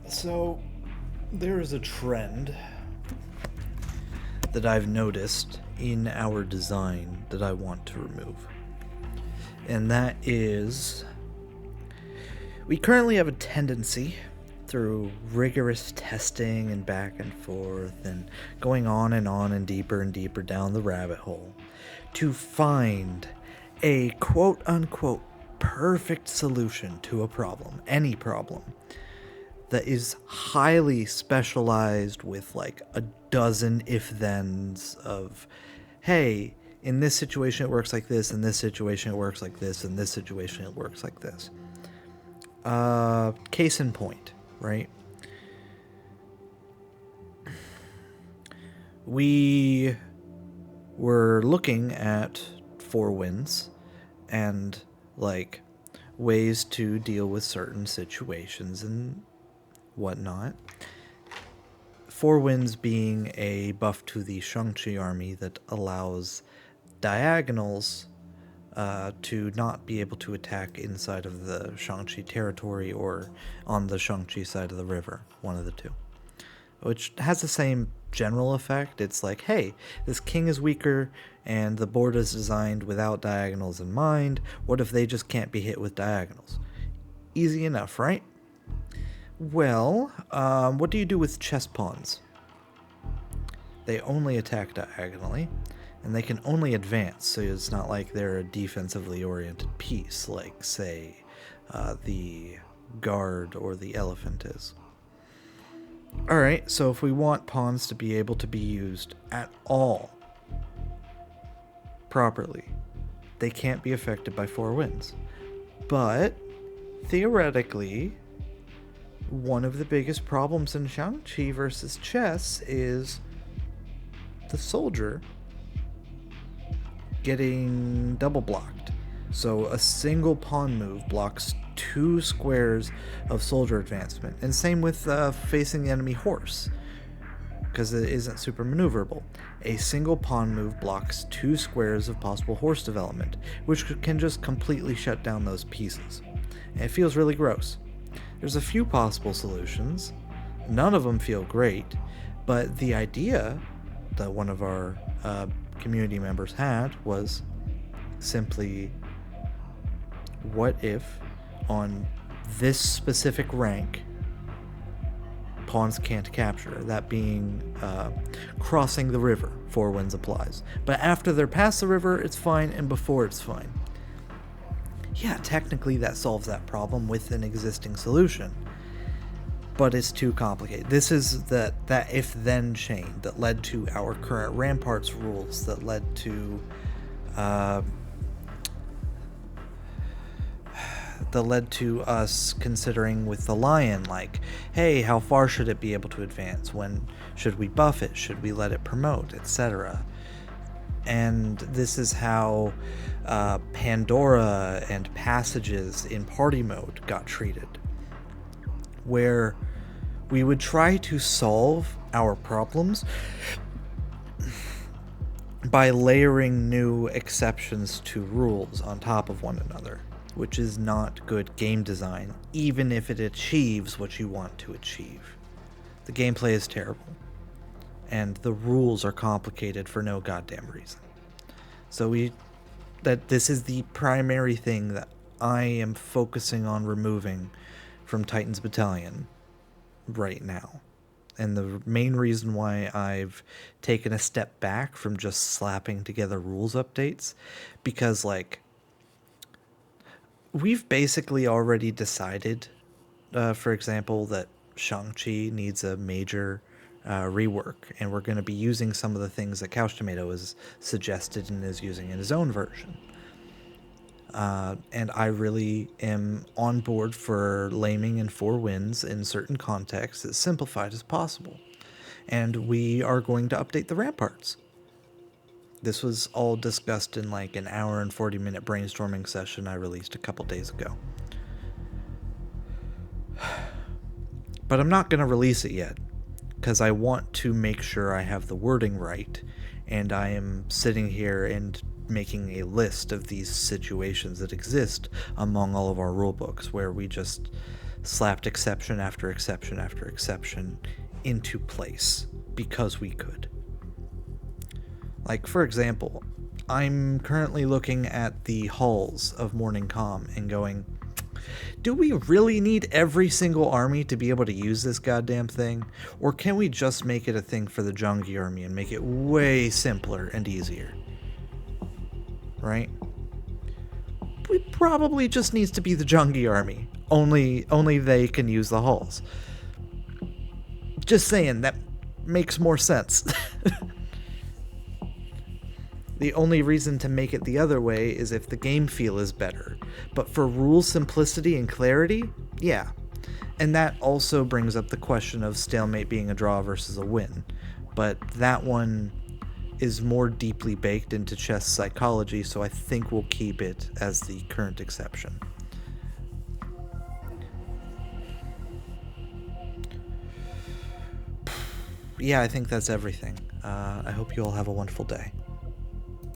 So, there is a trend that I've noticed in our design that I want to remove. And that is, we currently have a tendency through rigorous testing and back and forth and going on and deeper down the rabbit hole to find a quote unquote perfect solution to a problem, any problem, that is highly specialized with like a dozen if-thens of, hey, in this situation it works like this, in this situation it works like this, in this situation it works like this. Case in point, right? We were looking at Four Winds and like ways to deal with certain situations and whatnot. Four Winds being a buff to the Shang-Chi army that allows diagonals to not be able to attack inside of the Shang-Chi territory or on the Shang-Chi side of the river, one of the two. Which has the same general effect. It's like, hey, this king is weaker and the board is designed without diagonals in mind. What if they just can't be hit with diagonals? Easy enough, right? Well, what do you do with chess pawns? They only attack diagonally, and they can only advance, so it's not like they're a defensively oriented piece, like, say, the guard or the elephant is. Alright, so if we want pawns to be able to be used at all properly, they can't be affected by Four Winds. But, theoretically, one of the biggest problems in Shang-Chi versus chess is the soldier getting double blocked. So a single pawn move blocks 2 squares of soldier advancement. And same with facing the enemy horse, because it isn't super maneuverable. A single pawn move blocks 2 squares of possible horse development, which can just completely shut down those pieces. And it feels really gross. There's a few possible solutions. None of them feel great, but the idea that one of our community members had was simply, what if on this specific rank pawns can't capture, that being crossing the river, Four Winds applies. But after they're past the river, it's fine, and before it's fine. Yeah, technically that solves that problem with an existing solution, but it's too complicated. This is that if-then chain that led to our current Ramparts rules, that led to us considering with the lion, like, hey, how far should it be able to advance? When should we buff it? Should we let it promote, etc.? And this is how Pandora and passages in party mode got treated, where we would try to solve our problems by layering new exceptions to rules on top of one another, which is not good game design, even if it achieves what you want to achieve. The gameplay is terrible, and the rules are complicated for no goddamn reason. So this is the primary thing that I am focusing on removing from Titan's Battalion right now. And the main reason why I've taken a step back from just slapping together rules updates, because, like, we've basically already decided, for example, that Shang-Chi needs a major rework, and we're going to be using some of the things that Couch Tomato has suggested and is using in his own version. And I really am on board for laming and Four Winds in certain contexts as simplified as possible. And we are going to update the Ramparts. This was all discussed in like an hour and 40-minute brainstorming session I released a couple days ago. But I'm not going to release it yet, because I want to make sure I have the wording right, and I am sitting here and making a list of these situations that exist among all of our rulebooks, where we just slapped exception after exception after exception into place because we could. Like, for example, I'm currently looking at the hulls of Morning Calm and going, do we really need every single army to be able to use this goddamn thing? Or can we just make it a thing for the Jungi army and make it way simpler and easier? Right? It probably just needs to be the Jungi army. Only they can use the hulls. Just saying, that makes more sense. The only reason to make it the other way is if the game feel is better. But for rule simplicity and clarity, yeah. And that also brings up the question of stalemate being a draw versus a win. But that one is more deeply baked into chess psychology, so I think we'll keep it as the current exception. Yeah, I think that's everything. I hope you all have a wonderful day.